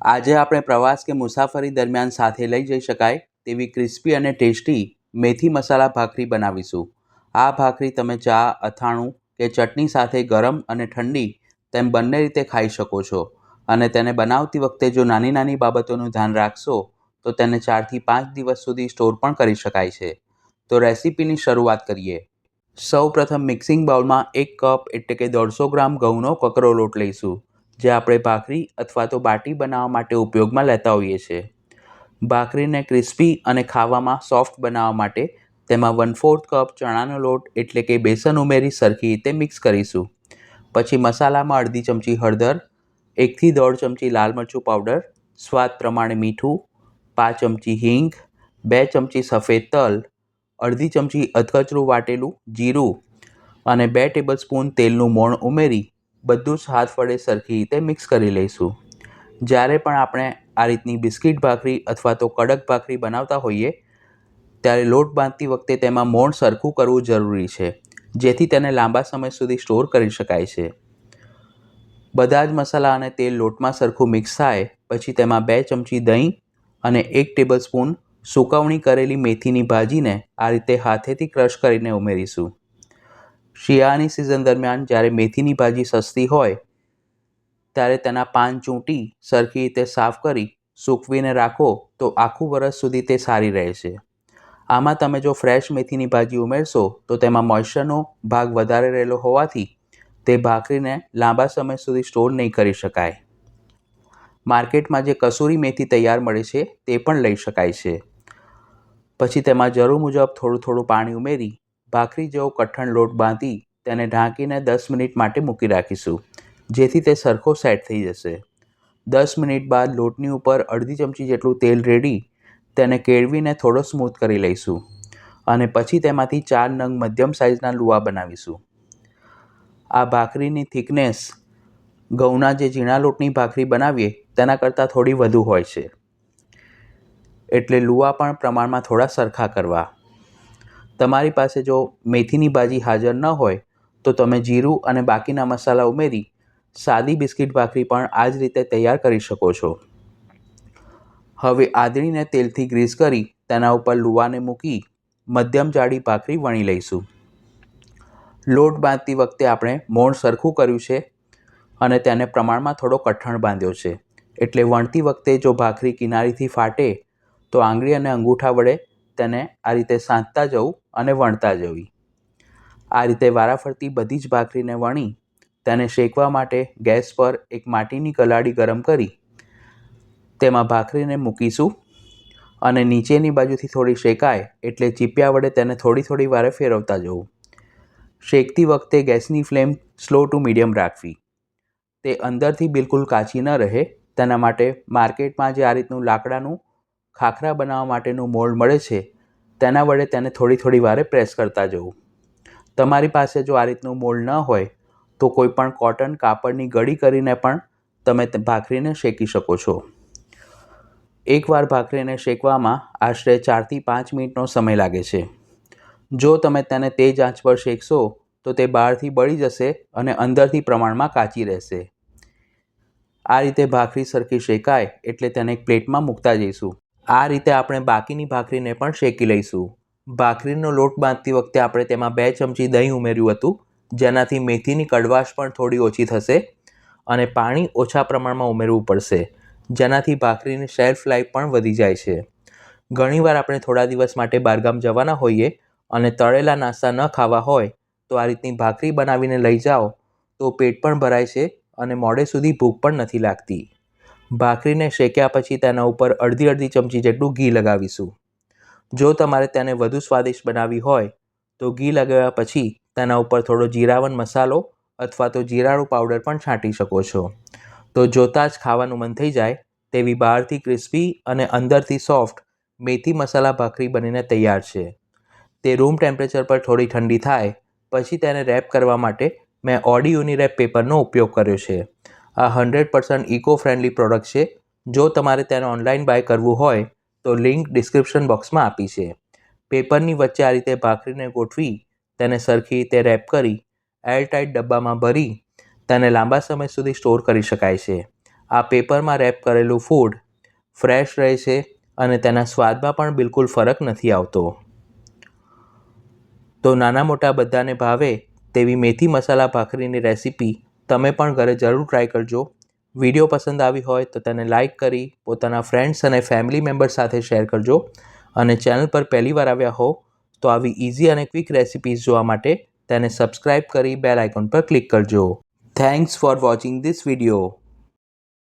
આજે આપણે પ્રવાસ કે મુસાફરી દરમિયાન સાથે લઈ જઈ શકાય તેવી ક્રિસ્પી અને ટેસ્ટી મેથી મસાલા ભાખરી બનાવીશું. આ ભાખરી તમે ચા, અથાણું કે ચટણી સાથે ગરમ અને ઠંડી તેમ બંને રીતે ખાઈ શકો છો અને તેને બનાવતી વખતે જો નાની નાની બાબતોનું ધ્યાન રાખશો તો તેને 4 થી 5 દિવસ સુધી સ્ટોર પણ કરી શકાય છે. તો રેસીપીની શરૂઆત કરીએ. સૌ પ્રથમ મિક્સિંગ બાઉલમાં 1 કપ એટલે કે 150 ગ્રામ ઘઉંનો કકરો લોટ લઈશું, જે આપણે ભાખરી અથવા તો બાટી બનાવવા માટે ઉપયોગમાં લેતા હોઈએ છીએ. ભાખરીને ક્રિસ્પી અને ખાવામાં સોફ્ટ બનાવવા માટે તેમાં 1/4 કપ ચણાનો લોટ એટલે કે બેસન ઉમેરી સરખી રીતે મિક્સ કરીશું. પછી મસાલામાં અડધી ચમચી હળદર, 1 થી 1.5 ચમચી લાલ મરચું પાવડર, સ્વાદ પ્રમાણે મીઠું, 5 ચમચી હિંગ, 2 ચમચી સફેદ તલ, અડધી ચમચી અધકચરું વાટેલું જીરું અને 2 ટેબલસ્પૂન તેલનું મોણ ઉમેરી બધું જ હાથ વડે સરખી રીતે મિક્સ કરી લઈશું. જ્યારે પણ આપણે આ રીતની બિસ્કિટ ભાખરી અથવા તો કડક ભાખરી બનાવતા હોઈએ ત્યારે લોટ બાંધતી વખતે તેમાં મોણ સરખું કરવું જરૂરી છે, જેથી તેને લાંબા સમય સુધી સ્ટોર કરી શકાય છે. બધા જ મસાલા અને તેલ લોટમાં સરખું મિક્સ થાય પછી તેમાં 2 ચમચી દહીં અને 1 ટેબલસ્પૂન સૂકવણી કરેલી મેથીની ભાજીને આ રીતે હાથેથી ક્રશ કરીને ઉમેરીશું. શિયાળાની સિઝન દરમિયાન જ્યારે મેથીની ભાજી સસ્તી હોય ત્યારે તેના પાન ચૂંટી સરખી રીતે સાફ કરી સૂકવીને રાખો તો આખું વરસ સુધી તે સારી રહે છે. આમાં તમે જો ફ્રેશ મેથીની ભાજી ઉમેરશો તો તેમાં મોઇશ્ચરનો ભાગ વધારે રહેલો હોવાથી તે ભાખરીને લાંબા સમય સુધી સ્ટોર નહીં કરી શકાય. માર્કેટમાં જે કસૂરી મેથી તૈયાર મળે છે તે પણ લઈ શકાય છે. પછી તેમાં જરૂર મુજબ થોડું થોડું પાણી ઉમેરી ભાખરી જેવો કઠણ લોટ બાંધી તેને ઢાંકીને 10 મિનિટ માટે મૂકી રાખીશું, જેથી તે સરખો સેટ થઈ જશે. 10 મિનિટ બાદ લોટની ઉપર અડધી ચમચી જેટલું તેલ રેડી તેને કેળવીને થોડો સ્મૂથ કરી લઈશું અને પછી તેમાંથી 4 નંગ મધ્યમ સાઇઝના લુવા બનાવીશું. આ ભાખરીની થિકનેસ ઘઉંના જે ઝીણા લોટની ભાખરી બનાવીએ તેના કરતાં થોડી વધુ હોય છે, એટલે લુવા પણ પ્રમાણમાં થોડા સરખા કરવા. તમારી પાસે જો મેથીની ભાજી હાજર ન હોય તો તમે જીરું અને બાકીના મસાલા ઉમેરી સાદી બિસ્કિટ ભાખરી પણ આ જ રીતે તૈયાર કરી શકો છો. હવે આદળીને તેલથી ગ્રીસ કરી તેના ઉપર લુવાને મૂકી મધ્યમ જાડી ભાખરી વણી લઈશું. લોટ બાંધતી વખતે આપણે મોણ સરખું કર્યું છે અને તેને પ્રમાણમાં થોડો કઠણ બાંધ્યો છે, એટલે વણતી વખતે જો ભાખરી કિનારીથી ફાટે તો આંગળી અને અંગૂઠા વડે તેને આ રીતે સાંધતા જવું અને વણતા જવી. આ રીતે વારાફરતી બધી જ ભાખરીને વણી તેને શેકવા માટે ગેસ પર એક માટીની કલાડી ગરમ કરી તેમાં ભાખરીને મૂકીશું અને નીચેની બાજુથી થોડી શેકાય એટલે ચીપિયા વડે તેને થોડી થોડી વારે ફેરવતા જવું. શેકતી વખતે ગેસની ફ્લેમ સ્લો ટુ મીડિયમ રાખવી. તે અંદરથી બિલકુલ કાચી ન રહે તેના માટે માર્કેટમાં જે આ રીતનું લાકડાનું ખાખરા બનાવવા માટેનું મોલ્ડ મળે છે તેના વડે તેને થોડી થોડી વારે પ્રેસ કરતા જવું. તમારી પાસે જો આ રીતનું મોલ્ડ ન હોય તો કોઈ પણ કોટન કાપડની ગળી કરીને પણ તમે ભાખરીને શેકી શકો છો. એકવાર ભાખરીને શેકવામાં આશરે 4 થી 5 મિનિટનો સમય લાગે છે. જો તમે તેને તેજ આંચ પર શેકશો તો તે બહારથી બળી જશે અને અંદરથી પ્રમાણમાં કાચી રહેશે. આ રીતે ભાખરી સરખી શેકાય એટલે તેને એક પ્લેટમાં મૂકતા જઈશું. આ રીતે આપણે બાકીની ભાખરીને પણ શેકી લઈશું. ભાખરીનો લોટ બાંધતી વખતે આપણે તેમાં 2 ચમચી દહીં ઉમેર્યું હતું, જેનાથી મેથીની કડવાશ પણ થોડી ઓછી થશે અને પાણી ઓછા પ્રમાણમાં ઉમેરવું પડશે, જેનાથી ભાખરીની શેલ્ફ લાઈફ પણ વધી જાય છે. ઘણીવાર આપણે થોડા દિવસ માટે બહારગામ જવાના હોઈએ અને તળેલા નાસ્તા ન ખાવા હોય તો આ રીતની ભાખરી બનાવીને લઈ જાઓ તો પેટ પણ ભરાય છે અને મોડે સુધી ભૂખ પણ નથી લાગતી. ભાખરીને શેક્યા પછી તેના ઉપર અડધી ચમચી જેટલું ઘી લગાવીશું. જો તમારે તેને વધુ સ્વાદિષ્ટ બનાવવી હોય તો ઘી લગાવ્યા પછી તેના ઉપર થોડો જીરાવન મસાલો અથવા તો જીરાળું પાવડર પણ છાંટી શકો છો. તો જોતાં જ ખાવાનું મન થઈ જાય તેવી બહારથી ક્રિસ્પી અને અંદરથી સોફ્ટ મેથી મસાલા ભાખરી બનીને તૈયાર છે. તે રૂમ ટેમ્પરેચર પર થોડી ઠંડી થાય પછી તેને રેપ કરવા માટે મેં ઓડી યુનિરેપ પેપરનો ઉપયોગ કર્યો છે. આ 100% ઇકો ફ્રેન્ડલી પ્રોડક્ટ છે. જો તમારે તેને ઓનલાઈન બાય કરવું હોય તો લિંક ડિસ્ક્રિપ્શન બોક્સમાં આપી છે. પેપરની વચ્ચે આ રીતે ભાખરીને ગોઠવી તેને સરખી રીતે રેપ કરી એરટાઇટ ડબ્બામાં ભરી તેને લાંબા સમય સુધી સ્ટોર કરી શકાય છે. આ પેપરમાં રેપ કરેલું ફૂડ ફ્રેશ રહે છે અને તેના સ્વાદમાં પણ બિલકુલ ફરક નથી આવતો. તો નાના મોટા બધાને ભાવે તેવી મેથી મસાલા ભાખરીની રેસીપી તમે પણ ઘરે જરૂર ટ્રાય કરજો. વિડીયો પસંદ આવી હોય તો તેને લાઇક કરી પોતાના ફ્રેન્ડ્સ અને ફેમિલી મેમ્બર્સ સાથે શેર કરજો. અને ચેનલ પર પહેલીવાર આવ્યા હો તો આવી ઇઝી અને ક્વિક રેસિપીઝ જોવા માટે તેને સબસ્ક્રાઇબ કરી બેલ આઇકોન પર ક્લિક કરજો. Thanks for watching this video.